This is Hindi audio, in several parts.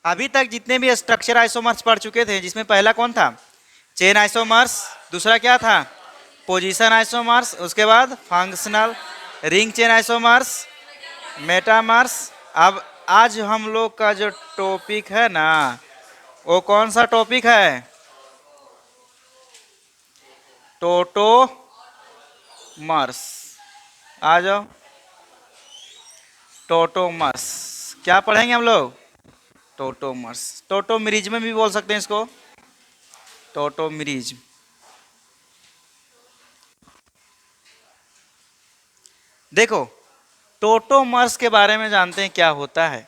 अभी तक जितने भी स्ट्रक्चर आइसोमर्स पढ़ चुके थे, जिसमें पहला कौन था? Chain isomers. दूसरा क्या था? Position isomers. उसके बाद functional ring chain isomers, metamers. अब आज हम लोग का जो टॉपिक है ना, वो कौन सा टॉपिक है? टोटोमर्स। आ जाओ, टोटोमर्स। क्या पढ़ेंगे हम लोग? टोटोमर्स। टोटोमिरिज्म भी बोल सकते हैं इसको, टोटोमिरिज्म। देखो, टोटोमर्स के बारे में जानते हैं क्या होता है।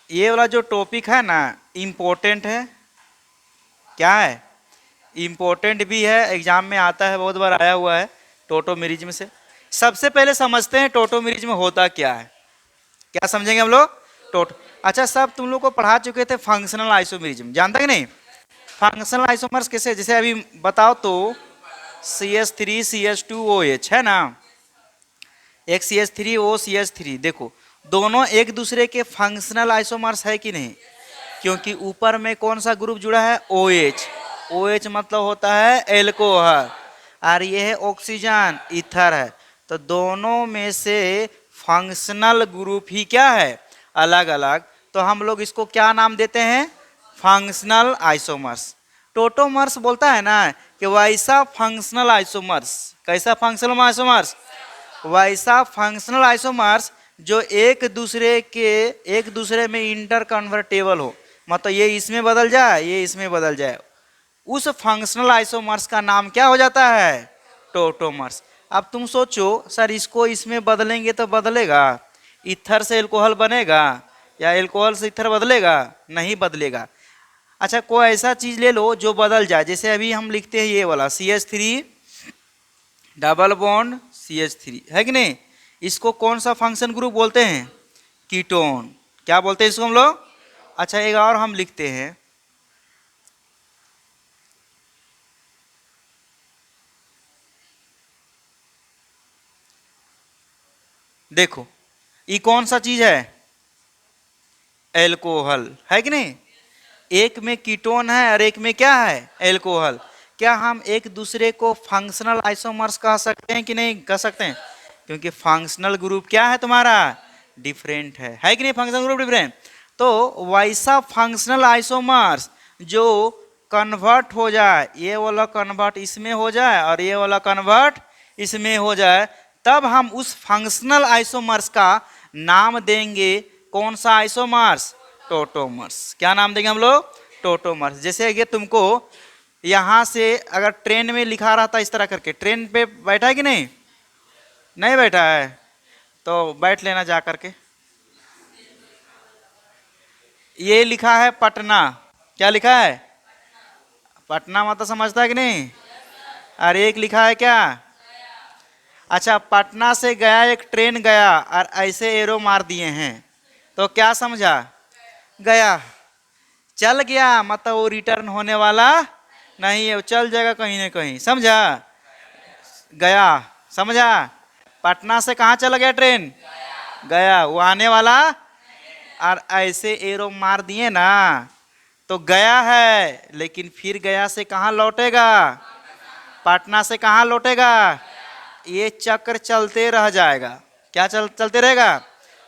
ये वाला जो टॉपिक है ना, इम्पोर्टेंट है। क्या है? इम्पोर्टेंट भी है, एग्जाम में आता है, बहुत बार आया हुआ है टोटोमिरिज्म से। सबसे पहले समझते हैं टोटोमिरिज्म होता क्या है। क्या समझेंगे हम लोग? टोटो। अच्छा, सब तुम लोग को पढ़ा चुके थे फंक्शनल आइसोमेरिज्म, जानता कि नहीं? फंक्शनल आइसोमर्स कैसे, जैसे अभी बताओ तो CH3 CH2OH है ना, एक CH3O CH3। देखो, दोनों एक दूसरे के फंक्शनल आइसोमर्स है कि नहीं? क्योंकि ऊपर में कौन सा ग्रुप जुड़ा है? OH। OH मतलब होता है एल्कोहल, और ये है ऑक्सीजन, ईथर है। तो दोनों में से फंक्शनल ग्रुप ही क्या है? अलग अलग। तो हम लोग इसको क्या नाम देते हैं? Functional isomers. टोटोमर्स बोलता है ना कि वैसा फंक्शनल आइसोमर्स। कैसा फंक्शनल आइसोमर्स? वैसा फंक्शनल आइसोमर्स जो एक दूसरे में इंटर कन्वर्टेबल हो, मतलब ये इसमें बदल जाए, ये इसमें बदल जाए, उस फंक्शनल आइसोमर्स का नाम क्या हो जाता है? टोटोमर्स। अब तुम सोचो, सर इसको इसमें बदलेंगे तो बदलेगा? ईथर से एल्कोहल बनेगा या एल्कोहल से ईथर बदलेगा? नहीं बदलेगा। अच्छा, कोई ऐसा चीज ले लो जो बदल जाए, जैसे अभी हम लिखते हैं ये वाला CH3 डबल बॉन्ड CH3, है कि नहीं? इसको कौन सा फंक्शन ग्रुप बोलते हैं? कीटोन। क्या बोलते हैं इसको हम लोग? अच्छा, एक और हम लिखते हैं, देखो ये कौन सा चीज है? एल्कोहल, है कि नहीं? एक में कीटोन है और एक में क्या है? एल्कोहल। क्या हम एक दूसरे को फंक्शनल आइसोमर्स कह सकते हैं कि नहीं कह सकते हैं? क्योंकि फंक्शनल ग्रुप क्या है तुम्हारा? डिफरेंट है कि नहीं? Functional group different. तो वैसा फंक्शनल आइसोमर्स जो कन्वर्ट हो जाए, ये वाला कन्वर्ट इसमें हो जाए और ये वाला कन्वर्ट इसमें हो जाए, तब हम उस फंक्शनल आइसोमर्स का नाम देंगे कौन सा आइसोमर्स? टोटोमर्स। क्या नाम देंगे हम लोग? टोटोमर्स। जैसे कि तुमको यहां से अगर ट्रेन में लिखा रहा था इस तरह करके, ट्रेन पे बैठा है कि नहीं? नहीं बैठा है तो बैठ लेना जा करके। ये लिखा है पटना। क्या लिखा है? पटना मतलब समझता है कि नहीं? और एक लिखा है क्या? अच्छा, पटना से गया एक ट्रेन गया और ऐसे एरो मार दिए हैं, तो क्या समझा? गया। चल गया मतलब वो रिटर्न होने वाला नहीं है, वो चल जाएगा कहीं ना कहीं, समझा? गया, समझा? पटना से कहाँ चला गया ट्रेन? गया। वो आने वाला, और ऐसे एरो मार दिए ना, तो गया है, लेकिन फिर गया से कहाँ लौटेगा? पटना से कहाँ लौटेगा? ये चक्र चलते रह जाएगा। क्या चलते रहेगा?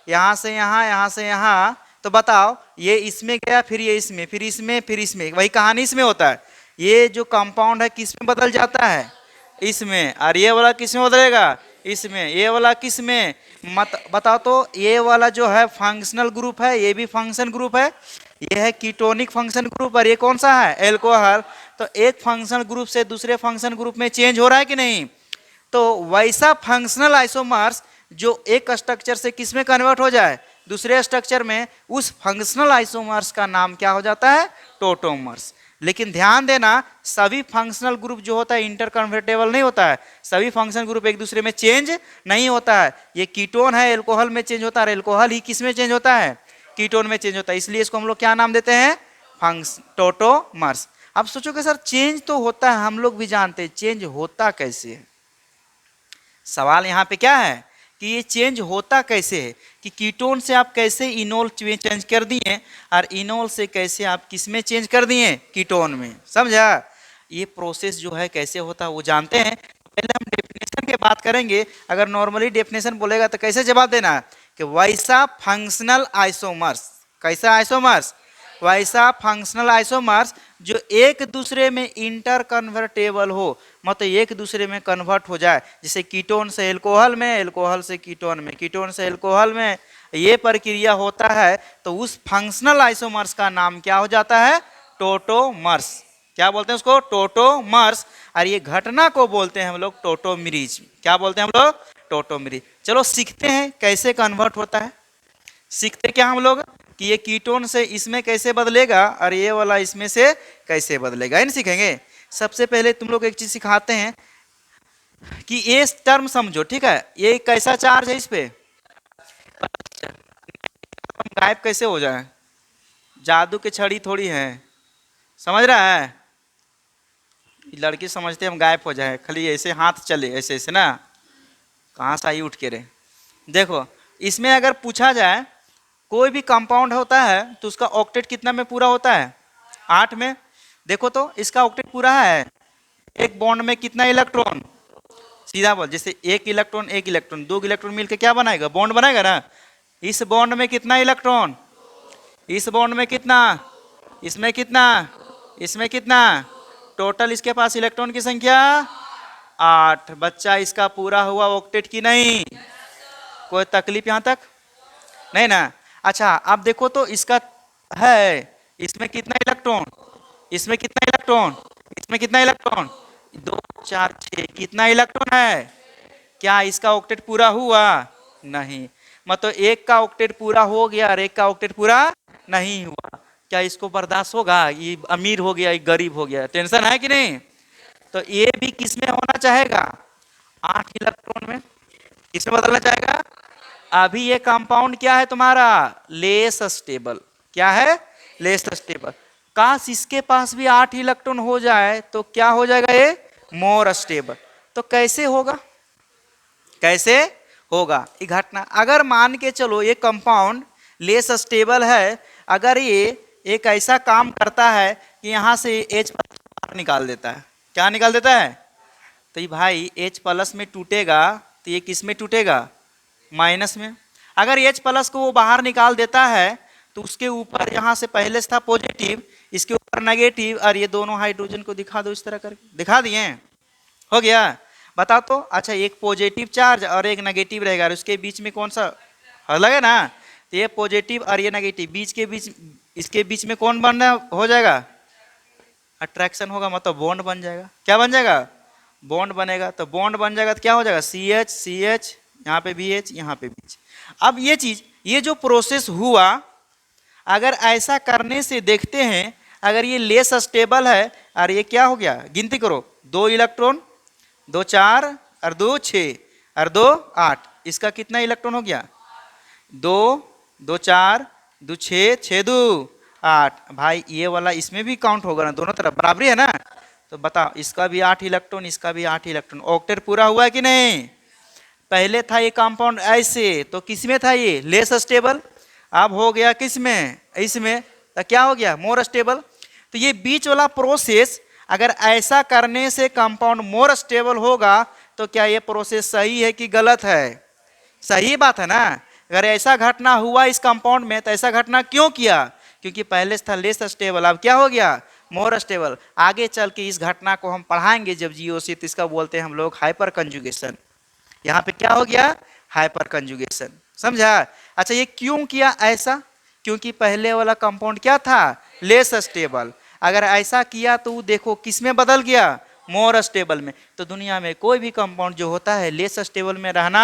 यहाँ से यहाँ, यहाँ से यहाँ। तो बताओ, ये इसमें गया, फिर ये इसमें, फिर इसमें, फिर इसमें, वही कहानी इसमें होता है। ये जो कंपाउंड है किस में बदल जाता है? इसमें। और ये वाला किस में बदलेगा? इसमें। ये वाला किस में? मत बताओ तो। ये वाला जो है फंक्शनल ग्रुप है, ये भी फंक्शन ग्रुप है, ये है कीटोनिक फंक्शन ग्रुप, और ये कौन सा है? एल्कोहल। तो एक फंक्शनल ग्रुप से दूसरे फंक्शन ग्रुप में चेंज हो रहा है कि नहीं? तो वैसा फंक्शनल आइसोमर्स जो एक स्ट्रक्चर से किस में कन्वर्ट हो जाए? दूसरे स्ट्रक्चर में, उस फंक्शनल आइसोमर्स का नाम क्या हो जाता है? टोटोमर्स। लेकिन ध्यान देना, सभी फंक्शनल ग्रुप जो होता है इंटर कन्वर्टेबल नहीं होता है, सभी फंक्शनल ग्रुप एक दूसरे में चेंज नहीं होता है। ये कीटोन है, एल्कोहल में चेंज होता है, एल्कोहल ही किस में चेंज होता है? कीटोन में चेंज होता है। इसलिए इसको हम लोग क्या नाम देते हैं? टोटोमर्स। अब सोचो कि सर चेंज तो होता है, हम लोग भी जानते हैं, चेंज होता कैसे है? सवाल यहाँ पे क्या है कि ये चेंज होता कैसे है, कि कीटोन से आप कैसे इनोल चेंज कर दिए और इनोल से कैसे आप किस में चेंज कर दिए, कीटोन में। समझा? ये प्रोसेस जो है कैसे होता है वो जानते हैं। पहले हम डेफिनेशन की बात करेंगे। अगर नॉर्मली डेफिनेशन बोलेगा तो कैसे जवाब देना कि वैसा फंक्शनल आइसोमर्स, कैसा आइसोमर्स, वैसा फंक्शनल आइसोमर्स जो एक दूसरे में इंटर कन्वर्टेबल हो, मतलब एक दूसरे में कन्वर्ट हो जाए, जैसे कीटोन से एल्कोहल में, एल्कोहल से कीटोन में, कीटोन से एल्कोहल में, ये प्रक्रिया होता है तो उस फंक्शनल आइसोमर्स का नाम क्या हो जाता है, टोटोमर्स। क्या बोलते हैं उसको, टोटोमर्स। और ये घटना को बोलते हैं हम लोग टोटोमेरिज। क्या बोलते हैं हम लोग, टोटोमेरिज। चलो सीखते हैं कैसे कन्वर्ट होता है। सीखते क्या हम लोग कि ये कीटोन से इसमें कैसे बदलेगा और ये वाला इसमें से कैसे बदलेगा, इन सीखेंगे। सबसे पहले तुम लोग एक चीज सिखाते हैं कि ये टर्म समझो, ठीक है। ये कैसा चार्ज है इस पे, गायब कैसे हो जाए, जादू की छड़ी थोड़ी है, समझ रहा है। लड़की समझते हम गायब हो जाए, खाली ऐसे हाथ चले ऐसे ऐसे ना, कहाँ से आई उठ के रहे। देखो इसमें अगर पूछा जाए कोई भी कंपाउंड होता है तो उसका ऑक्टेट कितना में पूरा होता है, 8 में। देखो तो इसका ऑक्टेट पूरा है। एक बॉन्ड में कितना इलेक्ट्रॉन, सीधा बोल, जैसे एक इलेक्ट्रॉन दो इलेक्ट्रॉन मिलकर क्या बनाएगा, बॉन्ड बनाएगा ना। इस बॉन्ड में कितना इलेक्ट्रॉन, इस बॉन्ड में कितना, इसमें कितना, इसमें कितना, टोटल इसके पास इलेक्ट्रॉन की संख्या 8। बच्चा इसका पूरा हुआ ऑक्टेट की नहीं, कोई तकलीफ यहां तक नहीं ना। अच्छा अब देखो तो इसका है, इसमें कितना इलेक्ट्रॉन, इसमें कितना इलेक्ट्रॉन, इसमें कितना इलेक्ट्रॉन, 2 4 6, कितना इलेक्ट्रॉन है। क्या इसका ऑक्टेट पूरा हुआ, नहीं। मतलब एक का ऑक्टेट पूरा हो गया और एक का ऑक्टेट पूरा नहीं हुआ। क्या इसको बर्दाश्त होगा, ये अमीर हो गया ये गरीब हो गया, टेंशन है कि नहीं। तो ये भी किस में होना चाहेगा, 8 इलेक्ट्रॉन में, किसमें बदलना चाहेगा। अभी ये कंपाउंड क्या है तुम्हारा, लेस स्टेबल। क्या है, लेस स्टेबल। काश इसके पास भी 8 इलेक्ट्रॉन हो जाए तो क्या हो जाएगा, ये मोर स्टेबल। तो कैसे होगा, कैसे होगा ये घटना। अगर मान के चलो ये कंपाउंड लेस स्टेबल है, अगर ये एक ऐसा काम करता है कि यहां से H बाहर निकाल देता है, क्या निकाल देता है, तो ये भाई H प्लस में टूटेगा तो ये किस में टूटेगा, माइनस में। अगर H प्लस को वो बाहर निकाल देता है तो उसके ऊपर यहाँ से पहले से था पॉजिटिव, इसके ऊपर नेगेटिव, और ये दोनों हाइड्रोजन को दिखा दो इस तरह करके, दिखा दिए, हो गया। बताओ तो। अच्छा एक पॉजिटिव चार्ज और एक नेगेटिव रहेगा, और उसके बीच में कौन सा अलग है ना, तो ये पॉजिटिव और ये नेगेटिव, बीच के बीच, इसके बीच में कौन बनना हो जाएगा, अट्रैक्शन होगा, मतलब बॉन्ड बन जाएगा। क्या बन जाएगा, बॉन्ड बनेगा। तो बॉन्ड बन जाएगा तो क्या हो जाएगा, CH CH, यहाँ पे BH, यहाँ पे BH। अब ये चीज, ये जो प्रोसेस हुआ, अगर ऐसा करने से देखते हैं, अगर ये लेस स्टेबल है और ये क्या हो गया, गिनती करो, 2 इलेक्ट्रॉन, 2 4 और 2 6 और 2 8, इसका कितना इलेक्ट्रॉन हो गया, 2 2 4 2 6 6 2 8। भाई ये वाला इसमें भी काउंट होगा ना, दोनों तरफ बराबरी है ना। तो बताओ इसका भी 8 इलेक्ट्रॉन, इसका भी 8 इलेक्ट्रॉन, ऑक्टेट पूरा हुआ है कि नहीं। पहले था ये कंपाउंड ऐसे, तो किस में था ये, लेस स्टेबल। अब हो गया किस में, इसमें, तो क्या हो गया, मोर स्टेबल। तो ये बीच वाला प्रोसेस अगर ऐसा करने से कंपाउंड मोर स्टेबल होगा तो क्या ये प्रोसेस सही है कि गलत है, सही बात है ना। अगर ऐसा घटना हुआ इस कंपाउंड में तो ऐसा घटना क्यों किया, क्योंकि पहले से था लेस स्टेबल, अब क्या हो गया, मोर स्टेबल। आगे चल के इस घटना को हम पढ़ाएंगे जब जीओसी, तो इसका बोलते हैं हम लोग हाइपर कंजुगेशन। यहाँ पे क्या हो गया, हाइपर कंजुगेशन, समझा। अच्छा ये क्यों किया ऐसा, क्योंकि पहले वाला कंपाउंड क्या था, लेस स्टेबल। अगर ऐसा किया तो देखो किस में बदल गया, मोर स्टेबल में। तो दुनिया में कोई भी कंपाउंड जो होता है लेस स्टेबल में रहना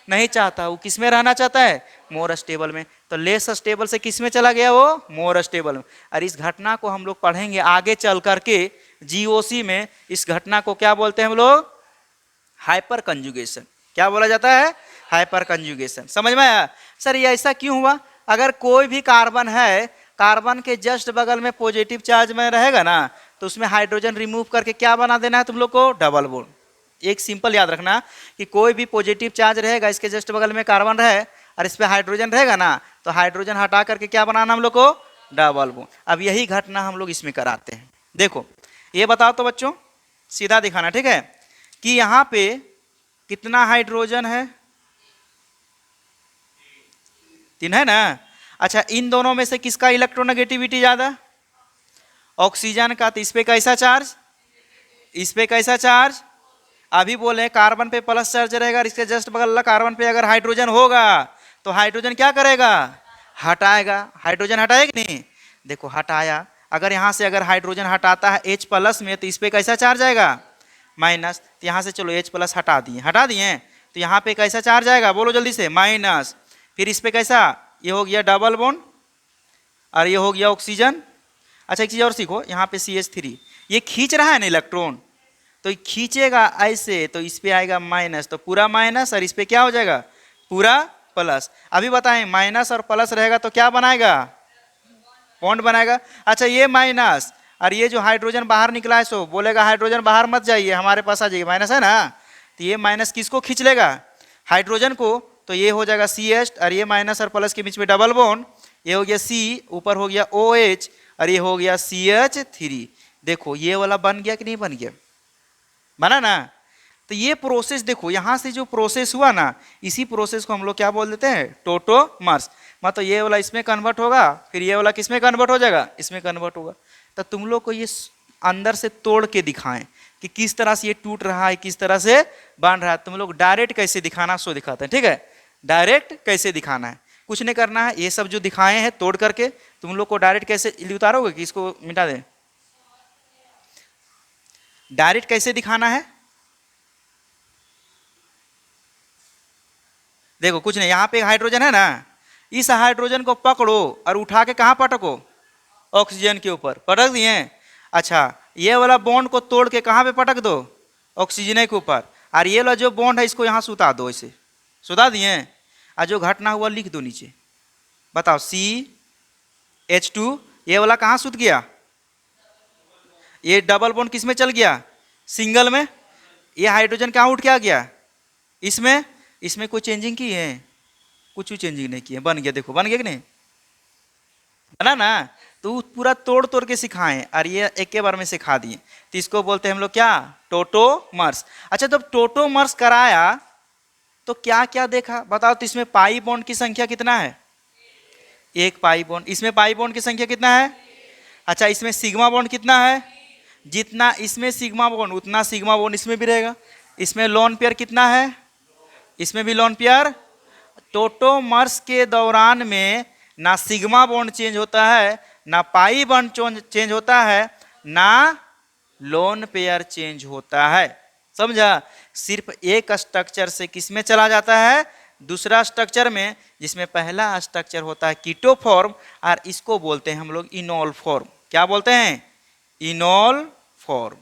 नहीं चाहता, वो किस में रहना चाहता है, मोर स्टेबल में। तो लेस स्टेबल से किस में चला गया, वो मोर स्टेबल में। और इस घटना को हम लोग पढ़ेंगे आगे चल करके जीओसी में। इस घटना को क्या बोलते हैं हम लोग, हाइपर कंजुगेशन। क्या बोला जाता है, हाइपर कंजुगेशन। समझ में आया। सर ये ऐसा क्यों हुआ, अगर कोई भी कार्बन है, कार्बन के जस्ट बगल में पॉजिटिव चार्ज में रहेगा ना, तो उसमें हाइड्रोजन रिमूव करके क्या बना देना है तुम लोग को, डबल बॉन्ड। एक सिंपल याद रखना कि कोई भी पॉजिटिव चार्ज रहेगा, इसके जस्ट बगल में कार्बन रहे और इस पे हाइड्रोजन रहेगा ना, तो हाइड्रोजन हटा करके क्या बनाना हम लोग को, डबल बॉन्ड। अब यही घटना हम लोग इसमें कराते हैं। देखो ये बताओ तो बच्चों, सीधा दिखाना, ठीक है, कि यहाँ पे कितना हाइड्रोजन है, 3 है ना। अच्छा, इन दोनों में से किसका इलेक्ट्रोनेगेटिविटी ज्यादा, ऑक्सीजन का। तो इस पे कैसा चार्ज, इस पे कैसा चार्ज, अभी बोले कार्बन पे प्लस चार्ज रहेगा, इसके जस्ट बगल कार्बन पे अगर हाइड्रोजन होगा तो हाइड्रोजन क्या करेगा, हटाएगा। हाइड्रोजन हटाएगा नहीं, देखो हटाया। अगर यहाँ से अगर हाइड्रोजन हटाता है H प्लस में, तो इस पे कैसा चार्ज आएगा, माइनस। तो यहाँ से चलो H प्लस हटा दिए, हटा दिए, तो यहाँ पे कैसा चार्ज आएगा, बोलो जल्दी से, माइनस। फिर इस पे कैसा, ये हो गया डबल बॉन्ड और ये हो गया ऑक्सीजन। अच्छा एक चीज और सीखो, यहाँ पे CH3 ये खींच रहा है ना इलेक्ट्रॉन, तो खींचेगा ऐसे, तो इस पे आएगा माइनस, तो पूरा माइनस, और इस पे क्या हो जाएगा, पूरा प्लस। अभी बताएं, माइनस और प्लस रहेगा तो क्या बनाएगा, बॉन्ड बनाएगा। अच्छा ये माइनस और ये जो हाइड्रोजन बाहर निकला है, सो बोलेगा हाइड्रोजन बाहर मत जाइए, हमारे पास आ जाइए, माइनस है ना। तो ये माइनस किसको खींच लेगा, हाइड्रोजन को। तो ये हो जाएगा CH, और ये माइनस और प्लस के बीच में डबल बॉन्ड, ये हो गया C, ऊपर हो गया OH, और ये हो गया CH3। देखो ये वाला बन गया कि नहीं बन गया, बना ना। तो ये प्रोसेस देखो, यहां से जो प्रोसेस हुआ ना, इसी प्रोसेस को हम लोग क्या बोल देते हैं, टोटोमर्स। मतलब ये वाला इसमें कन्वर्ट होगा, फिर ये वाला किसमें कन्वर्ट हो जाएगा, इसमें कन्वर्ट होगा। तो तुम लोग को ये अंदर से तोड़ के दिखाएं कि किस तरह से ये टूट रहा है, किस तरह से बन रहा है। तुम लोग डायरेक्ट कैसे दिखाना सो दिखाते हैं, ठीक है, डायरेक्ट कैसे दिखाना है, कुछ नहीं करना है। ये सब जो दिखाए हैं तोड़ करके, तुम लोग को डायरेक्ट कैसे उतारोगे कि इसको मिटा दें, डायरेक्ट कैसे दिखाना है। देखो कुछ नहीं, यहाँ पे हाइड्रोजन है ना, इस हाइड्रोजन को पकड़ो और उठा के कहाँ पटको, ऑक्सीजन के ऊपर पटक दिए। अच्छा ये वाला बॉन्ड को तोड़ के कहाँ पे पटक दो, ऑक्सीजन के ऊपर। और ये वाला जो बॉन्ड है इसको यहाँ सुता दो, ऐसे सुता दिए, और जो घटना हुआ लिख दो नीचे। बताओ CH2, ये वाला कहाँ सुत गया, ये डबल बॉन्ड किस में चल गया, सिंगल में। ये हाइड्रोजन कहाँ उठ के आ गया, इसमें। इसमें कोई चेंजिंग की है, कुछ भी चेंजिंग नहीं की है, बन गया। देखो बन गया कि नहीं, बना ना। तो पूरा तोड़ तोड़ के सिखाएं और ये एक के बार में सिखा दिए। तो इसको बोलते हैं हम लोग क्या, टोटोमर्स। अच्छा जब टोटोमर्स कराया तो क्या क्या देखा बताओ। तो इसमें पाई बॉन्ड की संख्या कितना है, एक पाई बॉन्ड। इसमें पाई बॉन्ड की संख्या कितना है, अच्छा इसमें सिग्मा बॉन्ड कितना है, जितना इसमें सिग्मा बॉन्ड उतना सिग्मा बॉन्ड इसमें भी रहेगा। इसमें लोन पेयर कितना है, इसमें भी लोन पेयर। टोटोमर्स के दौरान में ना सिग्मा बॉन्ड चेंज होता है, ना पाई बॉन्ड चेंज होता है, ना लोन पेयर चेंज होता है, समझा। सिर्फ एक स्ट्रक्चर से किसमें चला जाता है, दूसरा स्ट्रक्चर में, जिसमें पहला स्ट्रक्चर होता है कीटो फॉर्म, और इसको बोलते हैं हम लोग इनोल फॉर्म। क्या बोलते हैं, इनोल फॉर्म।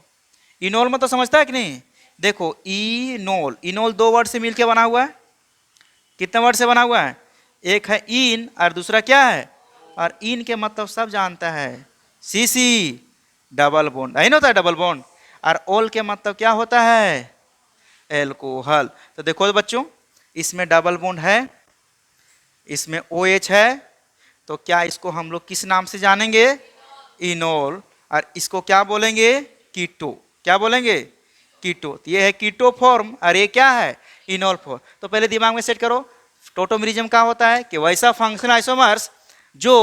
इनोल मतलब समझता है कि नहीं। देखो इनोल, इनोल दो वर्ड से मिलकर बना हुआ है, कितने वर्ड से बना हुआ है, एक है इन और दूसरा क्या है, और इन के मतलब सब जानता है, CC डबल बॉन्ड, नहीं होता है डबल बॉन्ड। और ओल के मतलब क्या होता है, एल्कोहल। तो देखो बच्चों, इसमें डबल बॉन्ड है, इसमें OH है, तो क्या इसको हम लोग किस नाम से जानेंगे, इनोल। और इसको क्या बोलेंगे, कीटो। क्या बोलेंगे, कीटो। तो ये है कीटो फॉर्म और ये क्या है, इनोल फॉर्म। तो पहले दिमाग में सेट करो, टोटोमेरिज्म क्या होता है कि वैसा फंक्शनल आइसोमर्स जो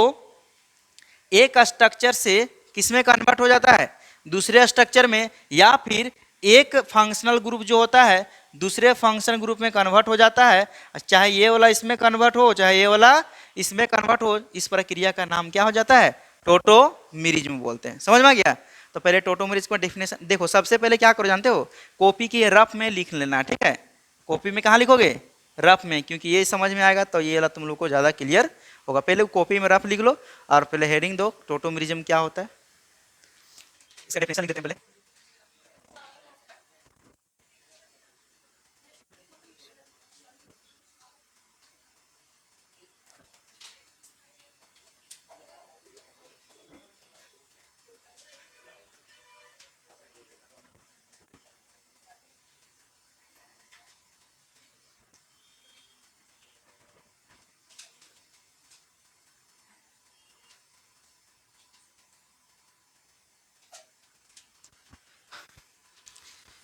एक स्ट्रक्चर से किसमें कन्वर्ट हो जाता है, दूसरे स्ट्रक्चर में, या फिर एक फंक्शनल ग्रुप जो होता है दूसरे फंक्शन ग्रुप में कन्वर्ट हो जाता है। चाहे ये वाला इसमें कन्वर्ट हो, चाहे ये वाला इसमें कन्वर्ट हो, इस प्रक्रिया का नाम क्या हो जाता है, टोटोमेरिज्म बोलते हैं। समझ में आ गया। तो पहले टोटोमेरिज्म का डेफिनेशन देखो। सबसे पहले क्या करो जानते हो, कॉपी की रफ में लिख लेना, ठीक है। कॉपी में कहाँ लिखोगे, रफ में, क्योंकि ये समझ में आएगा तो ये वाला तुम लोग को ज़्यादा क्लियर होगा। पहले कॉपी में रफ लिख लो और पहले हेडिंग दो, टोटोमेरिज्म क्या होता है, इसका डेफिनेशन लिख देते हैं पहले।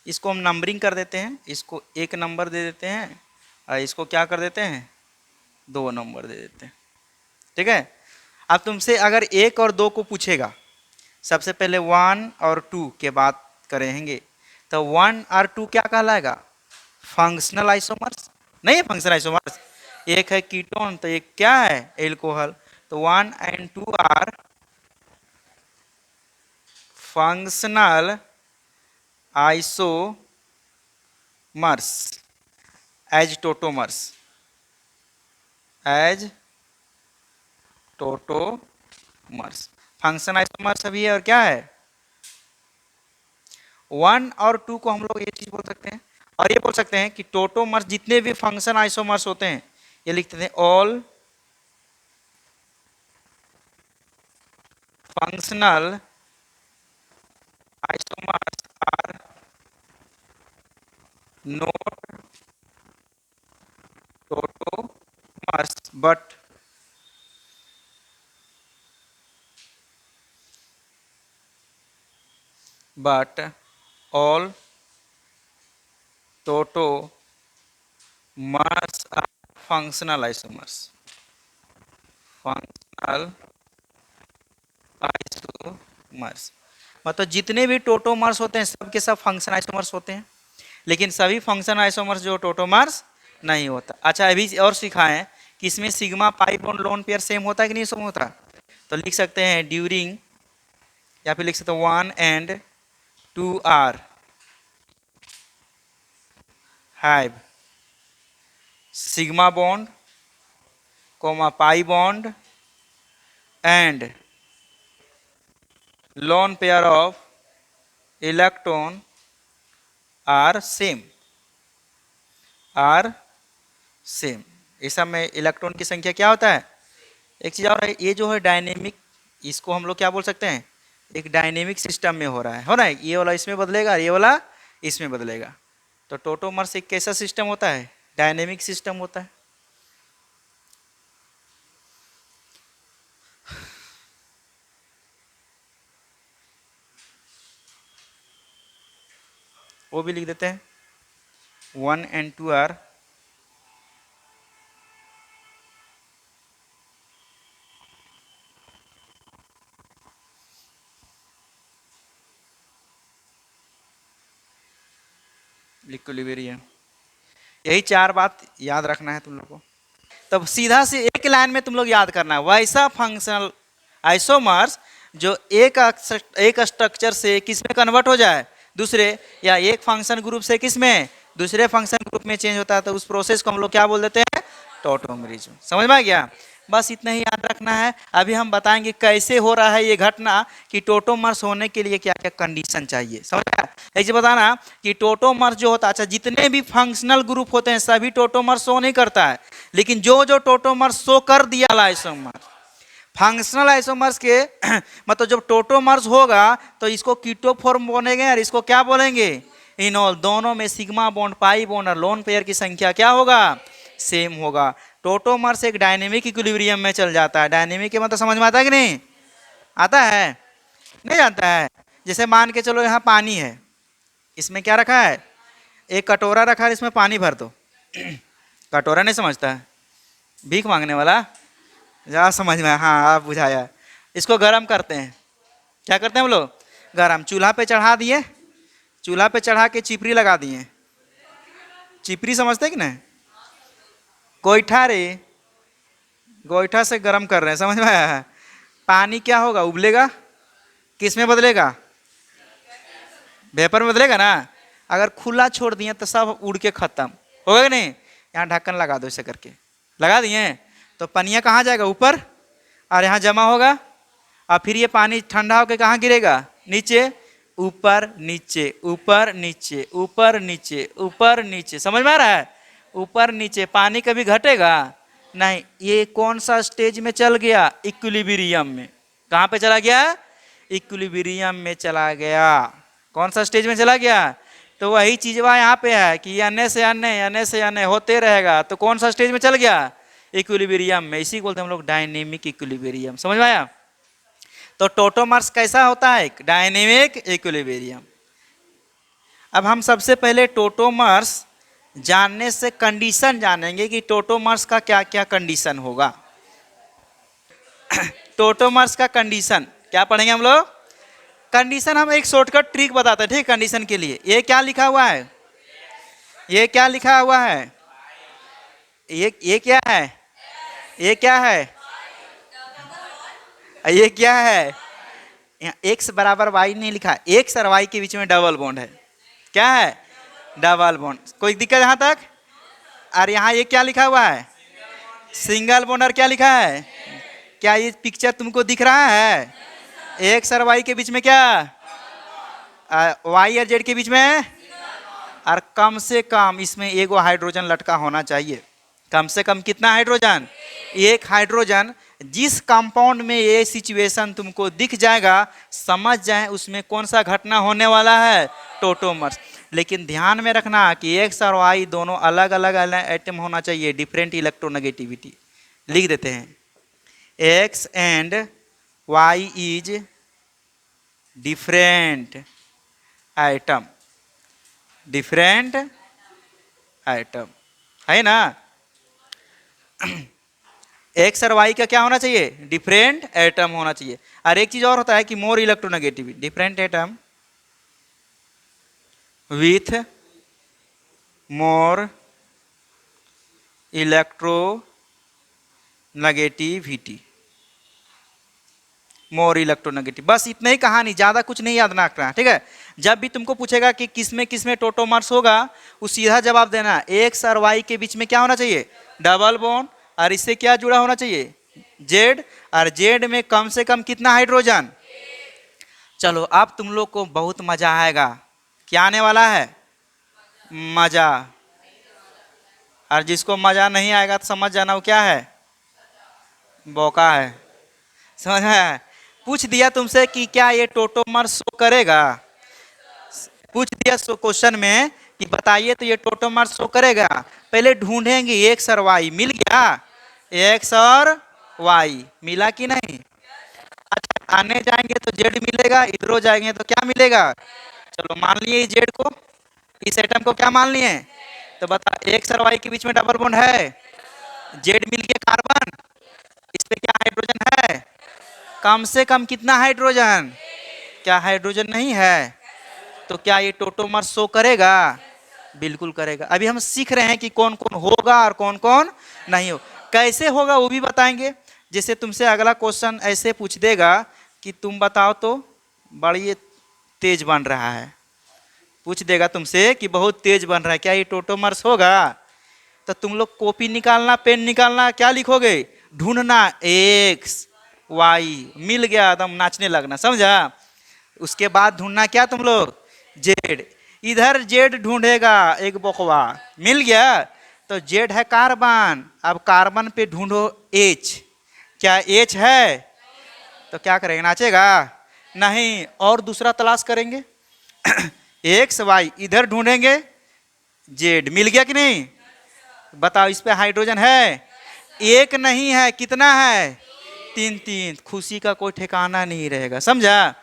इसको हम नंबरिंग कर देते हैं, इसको 1 नंबर दे देते हैं और इसको क्या कर देते हैं 2 नंबर दे देते हैं। ठीक है, अब तुमसे अगर 1 और 2 को पूछेगा, सबसे पहले 1 और 2 के बात करेंगे, तो 1 और 2 क्या कहलाएगा, फंक्शनल आइसोमर्स नहीं है, फंक्शनल आइसोमर्स। एक है कीटोन तो एक क्या है एल्कोहल, तो 1 and 2 are functional isomers as tautomers, as tautomers. Function isomers अभी है और क्या है 1 और 2 को हम लोग ये चीज बोल सकते हैं, और ये बोल सकते हैं कि टोटोमर्स जितने भी फंक्शन आइसोमर्स होते हैं ये लिखते हैं all functional isomers are not tautomers but all tautomers are functional isomers, functional isomers. मतलब जितने भी टोटोमर्स होते हैं सब के सब फंक्शन आइसोमर्स होते हैं, लेकिन सभी फंक्शन आइसोमर्स जो टोटोमर्स नहीं होता। अच्छा अभी और सिखाएं कि इसमें sigma pi bond lone pair same होता है कि नहीं सेम होता, तो लिख सकते हैं ड्यूरिंग, या फिर लिख सकते हैं 1 and 2 are have sigma bond comma pi bond and lone pair of electron are same, ऐसा में इलेक्ट्रॉन की संख्या क्या होता है। एक चीज और है, ये जो है डायनेमिक, इसको हम लोग क्या बोल सकते हैं, एक डायनेमिक सिस्टम में हो रहा है, ये वाला इसमें बदलेगा ये वाला इसमें बदलेगा। तो टोटोमर्स एक कैसा सिस्टम होता है, डायनेमिक सिस्टम होता है। वो भी लिख देते हैं 1 and 2 आर इक्विलिब्रियम। यही 4 बात याद रखना है तुम लोग को। तब सीधा से एक लाइन में तुम लोग याद करना है, वैसा फंक्शनल आइसोमर्स जो एक स्ट्रक्चर से किस में कन्वर्ट हो जाए दूसरे, या एक फंक्शन ग्रुप से किस में दूसरे फंक्शन ग्रुप में चेंज होता है, तो उस प्रोसेस को हम लोग क्या बोल देते हैं, टोटोमरिज्म। समझ में आ गया, बस इतना ही याद रखना है। अभी हम बताएंगे कैसे हो रहा है ये घटना, कि टोटोमर्स होने के लिए क्या क्या कंडीशन चाहिए। समझ में आया, ऐसे बताना कि टोटोमर्स जो होता है, अच्छा जितने भी फंक्शनल ग्रुप होते हैं सभी टोटोमर्स शो नहीं करता है, लेकिन जो जो टोटोमर्स शो कर दिया आइसोमर फंक्शनल आइसोमर्स के मतलब जब टोटोमर्स होगा तो इसको कीटो फॉर्म बनेंगे और इसको क्या बोलेंगे, इनॉल। दोनों में सिग्मा बॉन्ड पाई बॉन्ड और लोन पेयर की संख्या क्या होगा, सेम होगा। टोटोमर्स एक डायनेमिक इक्विलिब्रियम में चल जाता है। डायनेमिक के मतलब समझ में आता है कि नहीं आता है, नहीं आता है। जैसे मान के चलो यहाँ पानी है, इसमें क्या रखा है, एक कटोरा रखा है, इसमें पानी भर दो। कटोरा नहीं समझता है, भीख मांगने वाला, जा समझ में, हाँ आप बुझाया। इसको गर्म करते हैं, क्या करते हैं हम लोग, गरम चूल्हा पे चढ़ा दिए, चूल्हा पे चढ़ा के चिपरी लगा दिए। चिपरी समझते हैं कि नहीं, गोईठा रे, गोईठा से गर्म कर रहे हैं, समझ में आया। पानी क्या होगा, उबलेगा, किस में बदलेगा, वेपर में बदलेगा ना। अगर खुला छोड़ दिए तो सब उड़ के खत्म होगा कि नहीं। यहाँ ढक्कन लगा दो, ऐसे करके लगा दिए तो पनिया कहाँ जाएगा, ऊपर, और यहाँ जमा होगा, और फिर ये पानी ठंडा होकर कहाँ गिरेगा, नीचे, ऊपर नीचे ऊपर नीचे ऊपर नीचे ऊपर नीचे। समझ में आ रहा है, ऊपर नीचे। पानी कभी घटेगा नहीं। ये कौन सा स्टेज में चल गया, इक्विलिब्रियम में। कहाँ पे चला गया, इक्विलिब्रियम में चला गया। कौन सा स्टेज में चला गया, तो वही चीजवा यहाँ पे है कि अन्य से अन्य अन्य से अन्य होते रहेगा। तो कौन सा स्टेज में चल गया, इक्विलिब्रियम में। इसी को बोलते हैं हम लोग डायनेमिक इक्विलिब्रियम। समझ में आया। तो टोटोमर्स कैसा होता है, डायनेमिक इक्विलिब्रियम। अब हम सबसे पहले टोटोमर्स जानने से कंडीशन जानेंगे कि टोटोमर्स का क्या क्या कंडीशन होगा। टोटोमर्स का कंडीशन क्या पढ़ेंगे हम लोग। कंडीशन हम एक शॉर्टकट ट्रिक बताते हैं, ठीक। कंडीशन के लिए ये क्या लिखा हुआ है, ये क्या लिखा हुआ है, ये क्या है, ये क्या है, ये क्या है। यहाँ एक्स बराबर वाई नहीं लिखा, एक्स और वाई के बीच में डबल बॉन्ड है। क्या है, डबल बॉन्ड। कोई दिक्कत यहाँ तक। और यहाँ ये क्या लिखा हुआ है, सिंगल बॉन्ड। और क्या लिखा है, क्या ये पिक्चर तुमको दिख रहा है, एक्स और वाई के बीच में क्या, वाई और जेड के बीच में। और कम से कम इसमें एगो हाइड्रोजन लटका होना चाहिए। कम से कम कितना हाइड्रोजन, एक हाइड्रोजन। जिस कंपाउंड में ये सिचुएशन तुमको दिख जाएगा, समझ जाए उसमें कौन सा घटना होने वाला है, टोटोमर्स। लेकिन ध्यान में रखना कि एक्स और वाई दोनों अलग अलग एटम होना चाहिए, डिफरेंट इलेक्ट्रोनेगेटिविटी। लिख देते हैं, X and Y is different item, different item, है ना। एक्स और वाई का क्या होना चाहिए, डिफरेंट एटम होना चाहिए। और एक चीज और होता है कि more electronegative, different atom with more electronegativity, more electronegative. बस इतना ही कहानी, ज्यादा कुछ नहीं याद रखना, ठीक है। जब भी तुमको पूछेगा कि किसमें किसमें टोटोमर्स होगा, उस सीधा जवाब देना, एक्स और वाई के बीच में क्या होना चाहिए, डबल बॉन्ड। और इससे क्या जुड़ा होना चाहिए, जेड। और जेड में कम से कम कितना हाइड्रोजन। चलो अब तुम लोग को बहुत मजा आएगा। क्या आने वाला है, मजा। और जिसको मजा नहीं आएगा तो समझ जाना वो क्या है, बोका है। समझ में। पूछ दिया तुमसे कि क्या ये टोटोमर शो करेगा, पूछ दिया क्वेश्चन में कि बताइए तो ये टोटोमर शो करेगा। पहले ढूंढेंगे एक्स और वाई, मिल गया, एक्स और वाई मिला कि नहीं। अच्छा आने जाएंगे तो जेड मिलेगा, इधरों जाएंगे तो क्या मिलेगा। चलो मान लिए जेड को, इस एटम को क्या मान लिए, तो बता एक्स और वाई के बीच में डबल बॉन्ड है, जेड मिल गया कार्बन, इस पे क्या हाइड्रोजन है, कम से कम कितना हाइड्रोजन, क्या हाइड्रोजन नहीं है। तो क्या ये टोटोमर शो करेगा, बिल्कुल करेगा। अभी हम सीख रहे हैं कि कौन कौन होगा और कौन कौन नहीं हो। कैसे होगा वो भी बताएंगे। जैसे तुमसे अगला क्वेश्चन ऐसे पूछ देगा कि तुम बताओ तो बड़ी तेज बन रहा है, पूछ देगा तुमसे कि बहुत तेज बन रहा है, क्या ये टोटोमर्स होगा। तो तुम लोग कॉपी निकालना, पेन निकालना, क्या लिखोगे, ढूंढना एक्स वाई, मिल गया एकदम नाचने लगना, समझा। उसके बाद ढूंढना क्या तुम लोग, जेड। इधर जेड ढूंढेगा एक बकवा, मिल गया। तो जेड है कार्बन, अब कार्बन पे ढूंढो एच, क्या एच है, तो क्या करेंगे, नाचेगा नहीं। और दूसरा तलाश करेंगे एक्स वाई, इधर ढूंढेंगे जेड, मिल गया कि नहीं। बताओ इस पे हाइड्रोजन है, एक नहीं है, कितना है, तीन तीन। खुशी का कोई ठिकाना नहीं रहेगा, समझा।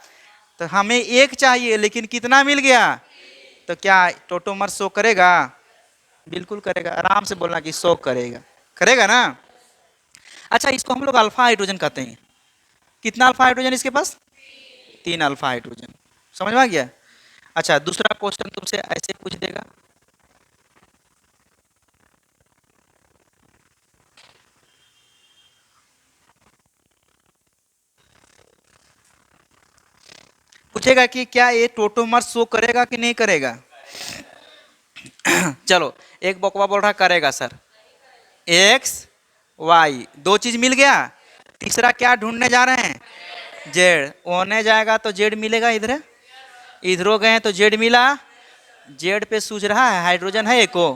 तो हमें एक चाहिए लेकिन कितना मिल गया। तो क्या टोटोमर शो करेगा, बिल्कुल करेगा। आराम से बोलना कि शो करेगा, करेगा ना। अच्छा इसको हम लोग अल्फा हाइड्रोजन कहते हैं। कितना अल्फा हाइड्रोजन इसके पास, तीन अल्फा हाइड्रोजन, समझ में आ गया। अच्छा दूसरा क्वेश्चन तुमसे ऐसे पूछ देगा, पूछेगा कि क्या ये टोटोमर शो करेगा कि नहीं करेगा। चलो एक बकवा बोल रहा करेगा सर, एक्स वाई दो चीज मिल गया, तीसरा क्या ढूंढने जा रहे हैं, जेड। ओने जाएगा तो जेड मिलेगा, इधर इधरों गए तो जेड मिला। जेड पे सूझ रहा है हाइड्रोजन है एको,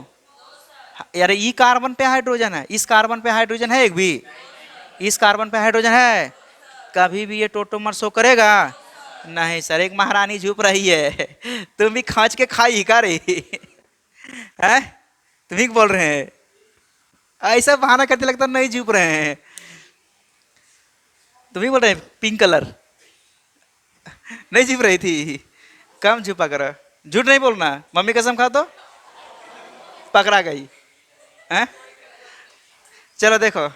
यार ई कार्बन पे हाइड्रोजन है, इस कार्बन पे हाइड्रोजन है एक भी, इस कार्बन पे हाइड्रोजन है। कभी भी ये टोटोमर शो करेगा नहीं सर। एक महारानी झुप रही है, तुम भी खांच के खाई का रही है, तुम ही बोल रहे हैं, ऐसा बहाना करते लगता नहीं झुप रहे हैं। तुम ही बोल रहे हैं पिंक कलर, नहीं झुप रही थी, कम झुपा करो। झूठ नहीं बोलना, मम्मी कसम खा तो पकड़ा गई हैं। चलो देखो,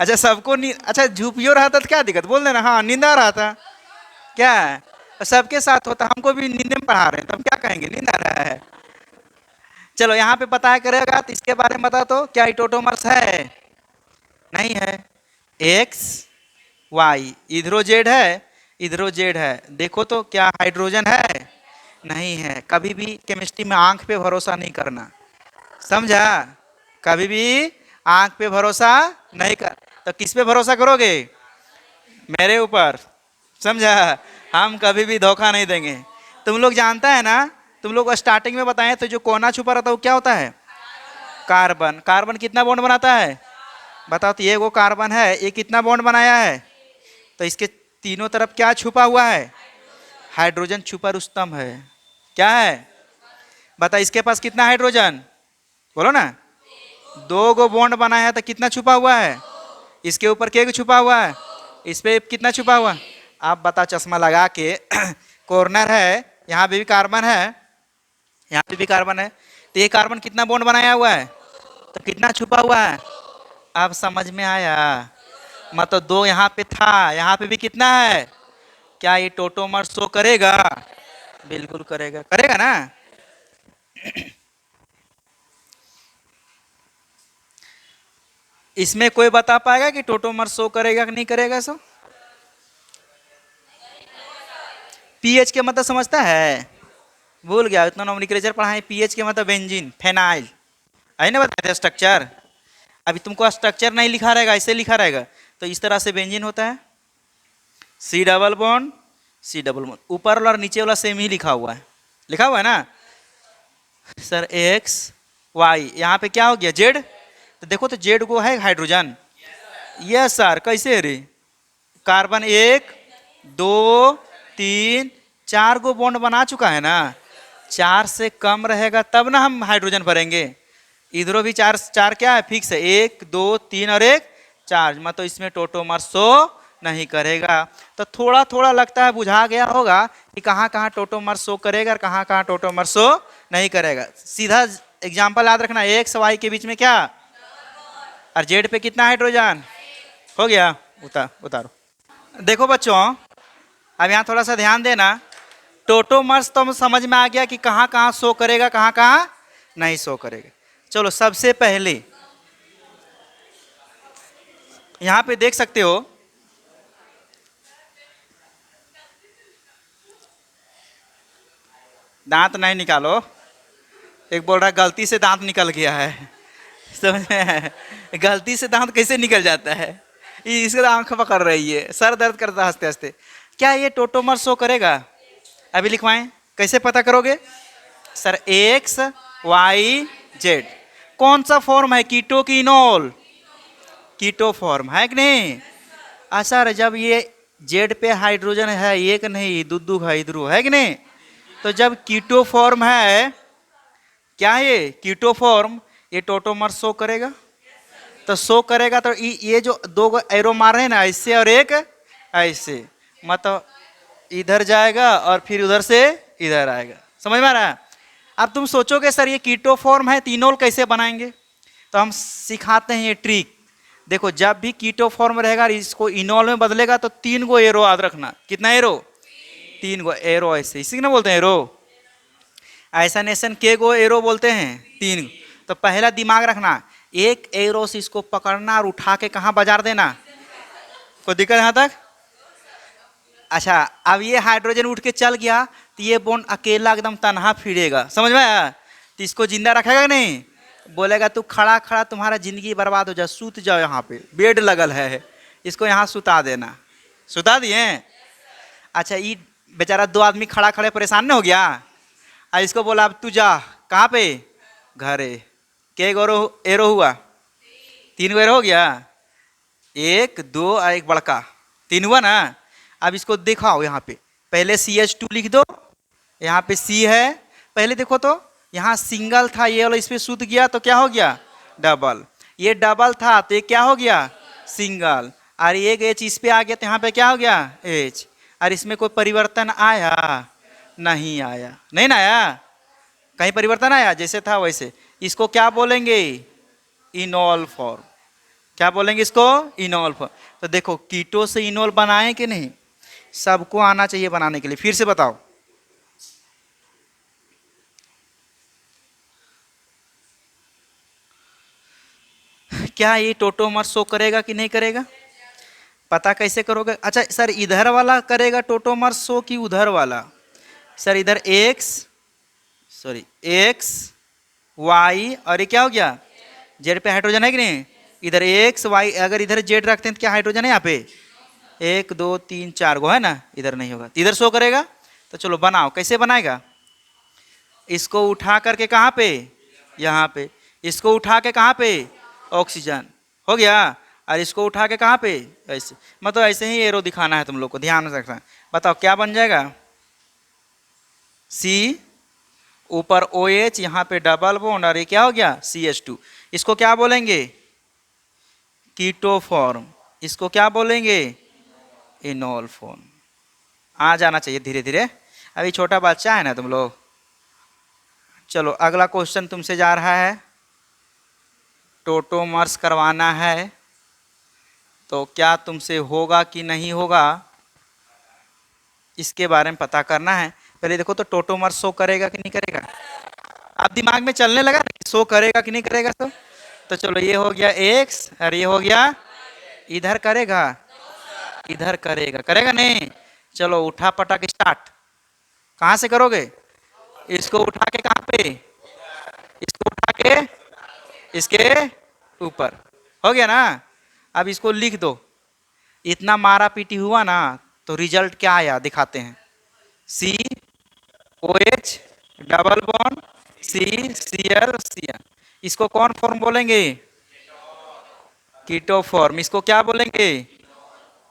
अच्छा सबको नींद, अच्छा झुपियो रहा था तो क्या दिक्कत, बोल देना हाँ नींद आ रहा था, क्या है, सबके साथ होता, हमको भी नींद में पढ़ा रहे हैं तो हम क्या कहेंगे नींद आ रहा है। चलो यहाँ पे पता है करेगा तो इसके बारे में बता, तो क्या टोटोमर्स है, नहीं है, एक्स वाई, इधरो जेड है, इधरो जेड है, देखो तो क्या हाइड्रोजन है, नहीं है। कभी भी केमिस्ट्री में आंख पे भरोसा नहीं करना, समझा, कभी भी आंख पे भरोसा नहीं कर, तो किस पे भरोसा करोगे, मेरे ऊपर, समझा, हम कभी भी धोखा नहीं देंगे। तुम लोग जानता है ना, तुम लोग स्टार्टिंग में बताएं तो जो कोना छुपा रहता है वो क्या होता है, कार्बन। कार्बन कितना बॉन्ड बनाता है, बताओ, तो ये वो कार्बन है, ये कितना बॉन्ड बनाया है, तो इसके तीनों तरफ क्या छुपा हुआ है, हाइड्रोजन छुपा रुस्तम है, क्या है, बता, इसके पास कितना हाइड्रोजन, बोलो ना, दो गो बॉन्ड बनाया है तो कितना छुपा हुआ है, इसके ऊपर क्या छुपा हुआ है, इस पे कितना छुपा हुआ, आप बता, चश्मा लगा के कॉर्नर है, यहाँ पे भी कार्बन है, यहाँ पे भी कार्बन है, तो ये कार्बन कितना बॉन्ड बनाया हुआ है, तो कितना छुपा हुआ है, अब समझ में आया, मतलब दो यहाँ पे था, यहाँ पे भी कितना है, क्या ये टोटोमर शो करेगा, बिल्कुल करेगा, करेगा ना। इसमें कोई बता पाएगा कि टोटोमर शो करेगा कि नहीं करेगा, सो पीएच के मतलब समझता है, भूल गया, इतना नोमेनक्लेचर पढ़ा है, पीएच के मतलब बेंजीन फेनाइल, आई ना बताए थे स्ट्रक्चर, अभी तुमको स्ट्रक्चर नहीं लिखा रहेगा, ऐसे लिखा रहेगा, तो इस तरह से बेंजीन होता है, C double bond, C double bond, ऊपर वाला और नीचे वाला सेम ही लिखा हुआ है, लिखा हुआ है ना सर, एक्स वाई, यहाँ पे क्या हो गया जेड, तो देखो तो जेड को है हाइड्रोजन, यस सर, कैसे है रे, कार्बन एक दो तीन चार गो बॉन्ड बना चुका है ना, चार से कम रहेगा तब ना हम हाइड्रोजन भरेंगे, इधरों भी चार, चार क्या है फिक्स है, एक दो तीन और एक चार, मतलब इसमें टोटोमर शो नहीं करेगा। तो थोड़ा थोड़ा लगता है बुझा गया होगा कि कहाँ कहाँ टोटोमर शो करेगा और कहाँ कहाँ टोटोमर शो नहीं करेगा। सीधा एग्जाम्पल याद रखना, एक्स वाई के बीच में क्या, और जेड पे कितना हाइड्रोजन, हो गया, उतारो। देखो बच्चों, अब यहाँ थोड़ा सा ध्यान देना, टोटोमर्स तो समझ में आ गया कि कहाँ कहाँ शो करेगा कहाँ कहाँ नहीं शो करेगा। चलो सबसे पहले यहाँ पे देख सकते हो, दांत नहीं निकालो, एक बोल रहा है गलती से दांत निकल गया है, समझ में, गलती से दांत कैसे निकल जाता है, इसका आंख पकड़ रही है, सर दर्द करता है हंसते हंसते। क्या ये टोटोमर शो करेगा, अभी लिखवाएं, कैसे पता करोगे सर, एक्स वाई जेड, कौन सा फॉर्म है, कीटो की इनोल, कीटो फॉर्म है कि नहीं। अच्छा, जब ये जेड पे हाइड्रोजन है एक नहीं दुद्दू भाई इधरू है कि नहीं, तो जब कीटो फॉर्म है, क्या ये कीटो फॉर्म, ये टोटोमर शो करेगा, तो शो करेगा, तो ये जो दो एरो मार रहे हैं ना, ऐसे और एक ऐसे, मतलब इधर जाएगा और फिर उधर से इधर आएगा, समझ में आ रहा है। अब तुम सोचोगे सर ये कीटो फॉर्म है, इनोल कैसे बनाएंगे, तो हम सिखाते हैं ये ट्रिक। देखो जब भी कीटो फॉर्म रहेगा इसको इनोल में बदलेगा तो तीन गो एरो याद रखना, कितना एरो, तीन गो एरो, ऐसे इसी ना बोलते हैं एरो, ऐसा नेशन के गो एरो बोलते हैं, तीन। तो पहला दिमाग रखना, एक एरो से इसको पकड़ना और उठा के कहाँ बाजार देना, कोई दिक्कत यहाँ तक। अच्छा, अब ये हाइड्रोजन उठ के चल गया तो ये बॉन्ड अकेला एकदम तनहा फिरेगा, समझ में आया, तो इसको जिंदा रखेगा नहीं, बोलेगा तू खड़ा खड़ा तुम्हारा जिंदगी बर्बाद हो जाए, सूत जाओ, यहाँ पे बेड लगल है, इसको यहाँ सुता देना, सुता दिए। अच्छा, ये बेचारा दो आदमी खड़ा खड़े परेशान नहीं हो गया, और इसको बोला अब तू जा कहाँ पे, घरे, के गो एरो हुआ, तीन गो एरो हो गया, एक दो और एक बड़का, तीन हुआ ना। अब इसको दिखाओ, यहाँ पे पहले CH2 लिख दो, यहाँ पे C है, पहले देखो तो यहाँ सिंगल था ये वाला, इस पे सूत गया तो क्या हो गया डबल, ये डबल था तो ये क्या हो गया सिंगल, और एक H इस पे आ गया तो यहाँ पे क्या हो गया H, और इसमें कोई परिवर्तन आया? नहीं आया। नहीं ना आया, कहीं परिवर्तन आया? जैसे था वैसे। इसको क्या बोलेंगे? Enol form. क्या बोलेंगे इसको? इनॉल फॉर्म। तो देखो कीटो से इनॉल बनाए कि नहीं? सबको आना चाहिए बनाने के लिए। फिर से बताओ। क्या ये टोटोमर शो करेगा कि नहीं करेगा? पता कैसे करोगे? अच्छा सर इधर वाला करेगा टोटोमर शो कि उधर वाला? सर इधर एक्स, सॉरी एक्स वाई और ये क्या हो गया? जेड पे हाइड्रोजन है कि नहीं? इधर एक्स वाई, अगर इधर जेड रखते हैं तो क्या हाइड्रोजन है यहाँ पे? 1 2 3 4 गो है ना। इधर नहीं होगा, इधर शो करेगा। तो चलो बनाओ, कैसे बनाएगा? इसको उठा करके कहाँ पे? यहाँ पे। इसको उठा के कहाँ पे? ऑक्सीजन। हो गया। और इसको उठा के कहाँ पे? ऐसे। मतलब ऐसे ही एरो दिखाना है तुम लोग को, ध्यान में रखना है। बताओ क्या बन जाएगा? सी, ऊपर ओ एच, यहाँ पे डबल बॉन्ड और ये क्या हो गया? CH2। इसको क्या बोलेंगे? Keto form. इसको क्या बोलेंगे? Enol form. आ जाना चाहिए धीरे धीरे, अभी छोटा बच्चा है ना तुम लोग। चलो अगला क्वेश्चन तुमसे जा रहा है। टोटोमर्स करवाना है तो क्या तुमसे होगा कि नहीं होगा, इसके बारे में पता करना है। पहले देखो तो टोटोमर्स शो करेगा कि नहीं करेगा? अब दिमाग में चलने लगा ना शो करेगा कि नहीं करेगा। तो चलो ये हो गया एक्स और ये हो गया, इधर करेगा? इधर करेगा, करेगा नहीं? चलो उठा पटक स्टार्ट। कहाँ से करोगे? इसको उठा के कहाँ पे? इसको उठा के इसके ऊपर। हो गया ना। अब इसको लिख दो। इतना मारा पीटी हुआ ना तो रिजल्ट क्या आया दिखाते हैं। C O H double bond C C L C N. इसको कौन फॉर्म बोलेंगे? Keto form. इसको क्या बोलेंगे?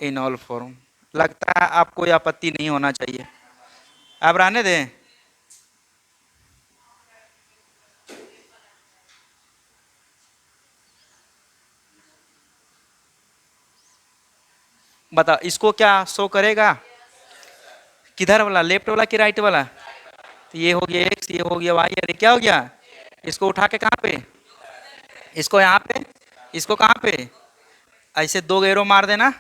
Enol form. लगता है आपको कोई आपत्ति नहीं होना चाहिए। अब रहने दें। बताओ इसको क्या शो करेगा? किधर वाला? लेफ्ट वाला कि राइट वाला? तो ये हो गया एक्स, ये हो गया वाई, अरे क्या हो गया? इसको उठा के कहाँ पे? इसको यहाँ पे। इसको कहाँ पे? ऐसे दो एरो मार देना।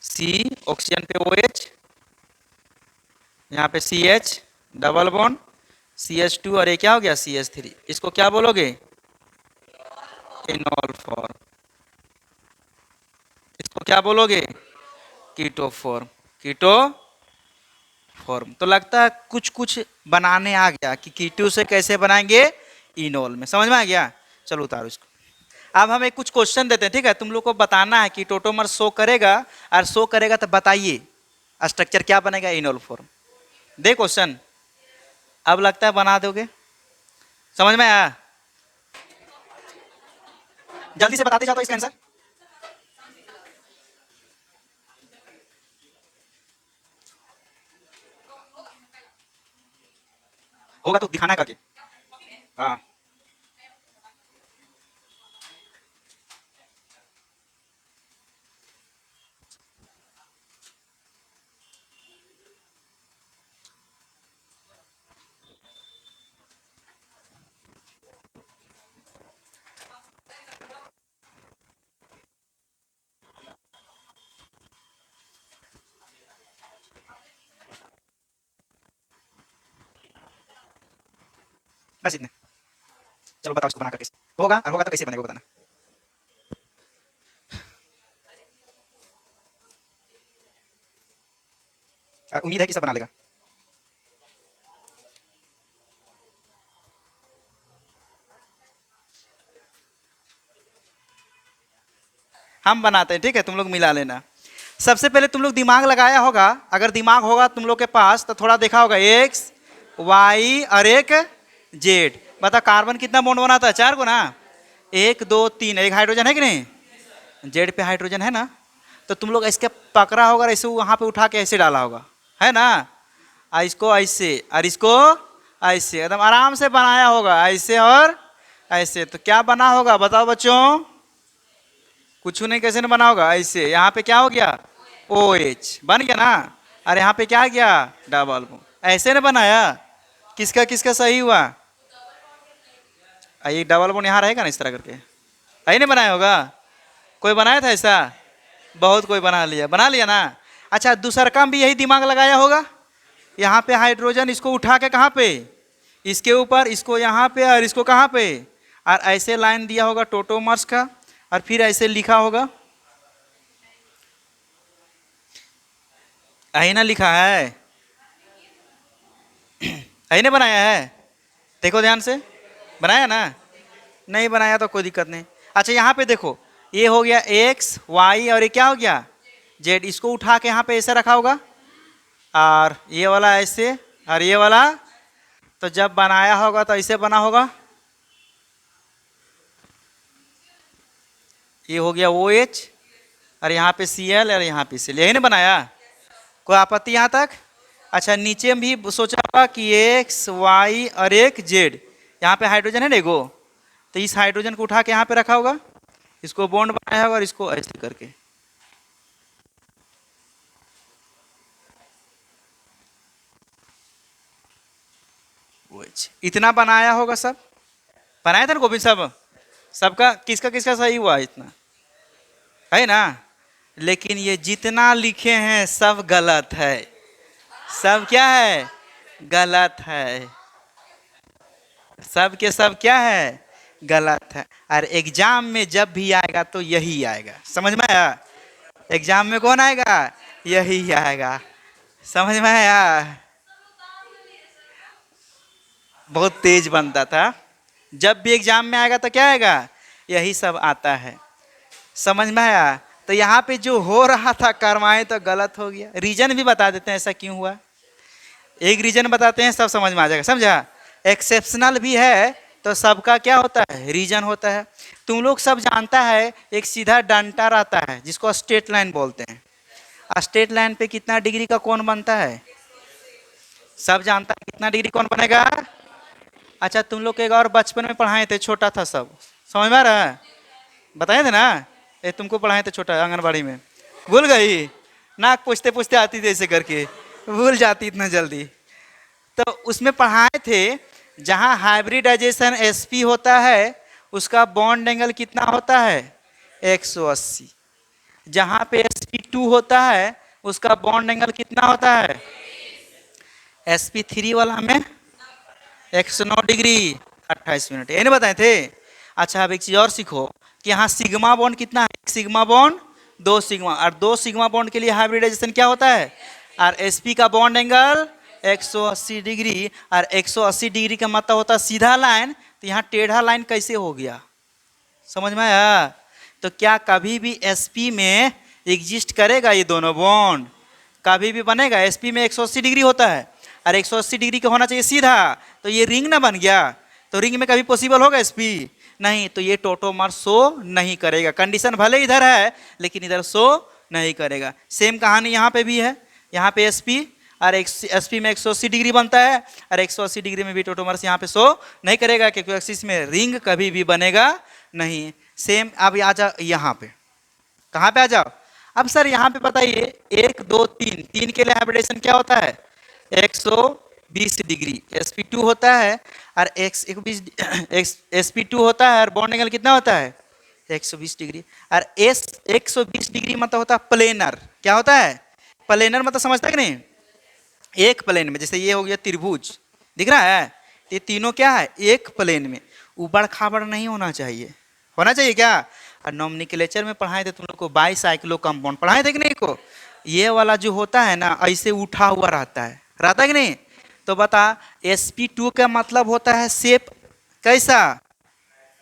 सी ऑक्सीजन पे ओ एच, यहाँ पे C H double bond CH2 और ये क्या हो गया? CH3। इसको क्या बोलोगे? Enol form. इसको क्या बोलोगे? Keto form. Keto form. तो लगता है कुछ कुछ बनाने आ गया कि कीटो से कैसे बनाएंगे इनॉल में। समझ में आ गया? चलो उतारो इसको। अब हम एक कुछ क्वेश्चन देते हैं, ठीक है? तुम लोग को बताना है कि टोटोमर शो करेगा, और शो करेगा तो बताइए स्ट्रक्चर क्या बनेगा इनॉल फॉर्म। दे क्वेश्चन। अब लगता है बना दोगे। समझ में आया? जल्दी से बताते जाओ तो इसका आंसर। होगा तो दिखाना करके। हाँ बस इतने। चलो बताओ इसको बना करके। होगा और होगा तो कैसे बनेगा बताना। उम्मीद है कि सब बना लेगा। हम बनाते हैं, ठीक है? तुम लोग मिला लेना। सबसे पहले तुम लोग दिमाग लगाया होगा, अगर दिमाग होगा तुम लोग के पास तो थोड़ा देखा होगा एक्स वाई और एक जेड। बता कार्बन कितना बॉन्ड बनाता है? 4 को ना। 1 2 3, एक हाइड्रोजन है कि नहीं? जेड पे हाइड्रोजन है ना। तो तुम लोग इसके पकड़ा होगा, ऐसे वहां पे उठा के ऐसे डाला होगा, है ना? इसको ऐसे और इसको ऐसे एकदम आराम से बनाया होगा, ऐसे और ऐसे। तो क्या बना होगा बताओ बच्चों? कुछ नहीं, कैसे नहीं बना होगा? ऐसे यहाँ पे क्या हो गया? ओ एच बन गया ना। और यहाँ पे क्या आ गया? Double bond. ऐसे ने बनाया। किसका किसका सही हुआ? ये डबल बॉन्ड यहाँ रहेगा ना इस तरह करके, यही नहीं बनाया होगा? कोई बनाया था ऐसा? बहुत कोई बना लिया ना। अच्छा, दूसरा काम भी यही दिमाग लगाया होगा। यहाँ पे हाइड्रोजन, इसको उठा के कहाँ पे? इसके ऊपर, इसको यहाँ पे और इसको कहाँ पे? और ऐसे लाइन दिया होगा टोटोमर्स का, और फिर ऐसे लिखा होगा, यही ना लिखा है? यही ने बनाया है? देखो ध्यान से, बनाया ना? नहीं बनाया तो कोई दिक्कत नहीं। अच्छा, यहाँ पे देखो, ये हो गया एक्स वाई, और ये क्या हो गया? जेड। इसको उठा के यहाँ पे ऐसे रखा होगा, और ये वाला ऐसे, और ये वाला, तो जब बनाया होगा तो ऐसे बना होगा। ये हो गया ओ एच, और यहाँ पे सी एल, और यहाँ पे सी एल। यही ने बनाया? कोई आपत्ति यहाँ तक? अच्छा, नीचे भी सोचा होगा कि एक्स वाई और एक जेड, यहाँ पे हाइड्रोजन है ना एगो, तो इस हाइड्रोजन को उठा के यहाँ पे रखा होगा, इसको बॉन्ड बनाया होगा, और इसको ऐसे करके। इतना बनाया होगा सब, बनाया था ना गोविंद? सब सबका किसका किसका सही हुआ? इतना है ना? लेकिन ये जितना लिखे हैं सब गलत है। सब क्या है? गलत है। सब के सब क्या है? गलत है। और एग्जाम में जब भी आएगा तो यही आएगा। समझ में आया? एग्जाम में कौन आएगा? यही आएगा। समझ में आया? बहुत तेज बनता था। जब भी एग्जाम में आएगा तो क्या आएगा? यही सब आता है। समझ में आया? तो यहाँ पे जो हो रहा था कर्माएं तो गलत हो गया। रीजन भी बता देते हैं ऐसा क्यों हुआ। एक रीजन बताते हैं, सब समझ में आ जाएगा। समझा? एक्सेप्शनल भी है तो सबका क्या होता है? रीजन होता है। तुम लोग सब जानता है, एक सीधा डंडा रहता है जिसको स्ट्रेट लाइन बोलते हैं। स्ट्रेट लाइन पे कितना डिग्री का कोण बनता है? सब जानता है कितना डिग्री कोण बनेगा। अच्छा, तुम लोग एक और बचपन में पढ़ाए थे, छोटा था सब, समझ में आ रहा है? बताए थे ना? ये तुमको पढ़ाए थे छोटा, आंगनबाड़ी में। भूल गई? नाक पूछते पूछते आती थी ऐसे करके, भूल जाती इतना जल्दी। तो उसमें पढ़ाए थे, जहाँ हाइब्रिडाइजेशन sp होता है उसका बॉन्ड एंगल कितना होता है? 180। जहाँ पे sp2 होता है उसका बॉन्ड एंगल कितना होता है? sp3 वाला में 109 डिग्री 28 मिनट। ये नहीं बताए थे? अच्छा, अब एक चीज और सीखो कि यहाँ सिग्मा बॉन्ड कितना है? एक सिग्मा बॉन्ड, दो सिग्मा, और दो सिग्मा बॉन्ड के लिए हाइब्रिडाइजेशन क्या होता है? और sp का बॉन्ड एंगल 180 डिग्री, और 180 डिग्री का मतलब होता है सीधा लाइन। तो यहाँ टेढ़ा लाइन कैसे हो गया? समझ में आया? तो क्या कभी भी sp में एग्जिस्ट करेगा ये दोनों बॉन्ड? कभी भी बनेगा? sp में 180 डिग्री होता है, और 180 डिग्री का होना चाहिए सीधा, तो ये रिंग ना बन गया। तो रिंग में कभी पॉसिबल होगा sp? नहीं। तो ये टोटोमर शो नहीं करेगा। कंडीशन भले इधर है लेकिन इधर शो नहीं करेगा। सेम कहानी यहाँ पे भी है। यहाँ पे sp, और sp में 180 डिग्री बनता है, और 180 डिग्री में भी टोटोमर्स यहाँ पे शो नहीं करेगा, क्योंकि एक्सिस में रिंग कभी भी बनेगा नहीं। सेम। अब आ जाओ यहाँ पे, कहाँ पे आ जाओ? अब सर यहाँ पे बताइए, 1 2 3, 3 के लिए हाइब्रिडेशन क्या होता है? 120 डिग्री sp2 होता है, और sp2 होता है, और बॉन्ड एंगल कितना होता है? 120 डिग्री। और 120 डिग्री मतलब होता है प्लेनर। क्या होता है? प्लेनर मतलब समझता है कि नहीं? एक प्लेन में, जैसे ये हो गया त्रिभुज, दिख रहा है? ये तीनों क्या है? एक प्लेन में। उबड़ खाबड़ नहीं होना चाहिए। होना चाहिए क्या? और नोमेनक्लेचर में पढ़ाए थे तुम लोग को, बाईसाइक्लो कंपाउंड पढ़ाए थे कि नहीं को? ये वाला जो होता है ना, ऐसे उठा हुआ रहता है कि नहीं? तो बता, sp2 का मतलब होता है शेप कैसा?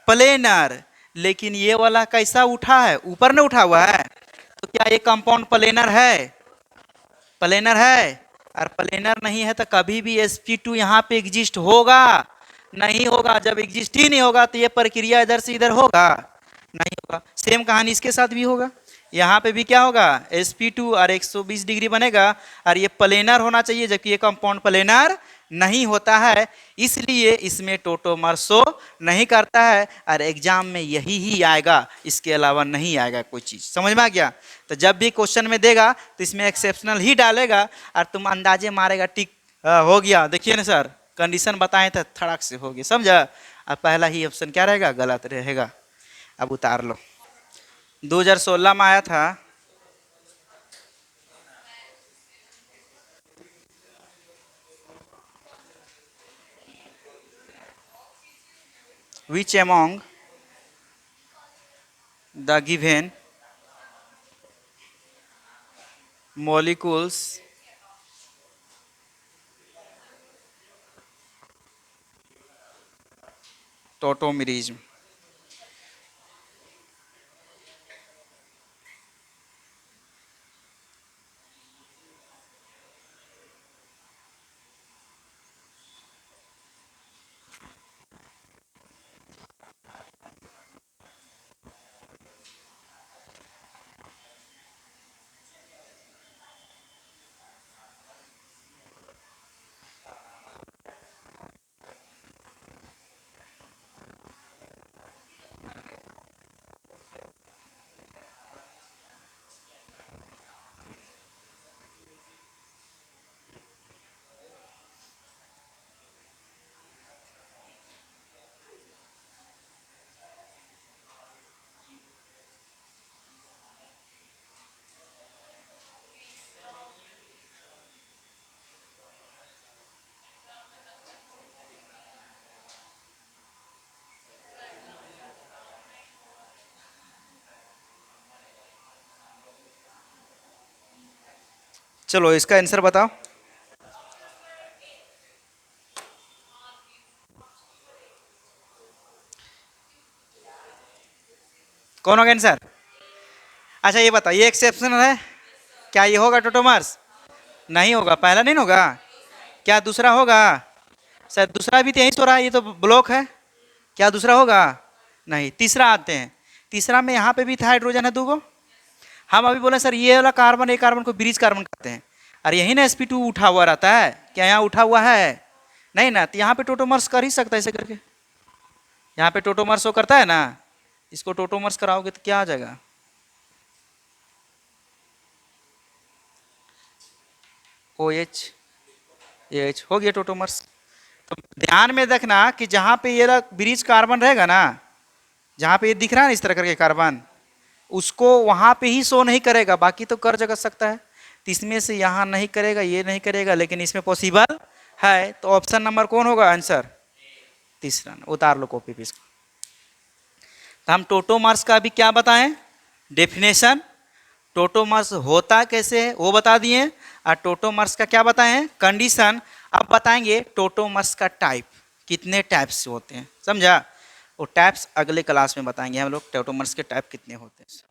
प्लेनर। लेकिन ये वाला कैसा उठा है? ऊपर ने उठा हुआ है। तो क्या ये कंपाउंड प्लेनर है? प्लेनर है। और प्लेनर नहीं है तो कभी भी sp2 यहाँ पे एग्जिस्ट होगा? नहीं होगा। जब एग्जिस्ट ही नहीं होगा तो ये प्रक्रिया इधर से इधर होगा? नहीं होगा। सेम कहानी इसके साथ भी होगा। यहाँ पे भी क्या होगा? sp2 और 120 डिग्री बनेगा, और ये प्लेनर होना चाहिए, जबकि ये कंपाउंड प्लेनर नहीं होता है, इसलिए इसमें टोटोमर शो नहीं करता है और एग्जाम में यही ही आएगा, इसके अलावा नहीं आएगा कोई चीज़। समझ में आ गया? तो जब भी क्वेश्चन में देगा तो इसमें एक्सेप्शनल ही डालेगा और तुम अंदाजे मारेगा टिक हो गया। देखिए ना सर, कंडीशन बताए थे थड़क से हो गया, समझा? अब पहला ही ऑप्शन क्या रहेगा? गलत रहेगा। अब उतार लो। 2016 में आया था। Which among the given molecules tautomerism? चलो इसका आंसर बताओ। कौन होगा आंसर? अच्छा ये बताओ, ये एक्सेप्शनल है क्या? ये होगा टोटोमर्स? नहीं होगा, पहला नहीं होगा। क्या दूसरा होगा? सर दूसरा भी तो यही सो रहा है, ये तो ब्लॉक है। क्या दूसरा होगा? नहीं। तीसरा आते हैं। तीसरा में यहाँ पे भी था हाइड्रोजन है 2 गो। हम अभी बोले सर ये वाला कार्बन, एक कार्बन को ब्रिज कार्बन कहते हैं। अरे यही ना sp2 उठा हुआ रहता है, क्या यहाँ उठा हुआ है? नहीं ना, तो यहाँ पे टोटोमर्स कर ही सकता है ऐसे करके। यहाँ पे टोटोमर्स वो करता है ना, इसको टोटोमर्स कराओगे तो क्या आ जाएगा? OH AH हो गया टोटोमर्स। तो ध्यान में रखना कि जहाँ पे ये ब्रिज कार्बन रहेगा ना, जहाँ पे ये दिख रहा है ना इस तरह करके कार्बन, उसको वहाँ पे ही शो नहीं करेगा, बाकी तो कर जगह सकता है। तो इसमें से यहाँ नहीं करेगा, ये नहीं करेगा, लेकिन इसमें पॉसिबल है। तो ऑप्शन नंबर कौन होगा आंसर? तीसरा। उतार लो कॉपी पे इसको। तो हम टोटोमर्स का भी क्या बताएं? डेफिनेशन। टोटोमर्स होता कैसे है वो बता दिए, और टोटोमर्स का क्या बताएं? कंडीशन। अब बताएंगे टोटोमर्स का टाइप, कितने टाइप्स होते हैं, समझा? वो टाइप्स अगले क्लास में बताएंगे हम लोग, टोटोमर्स के टाइप कितने होते हैं।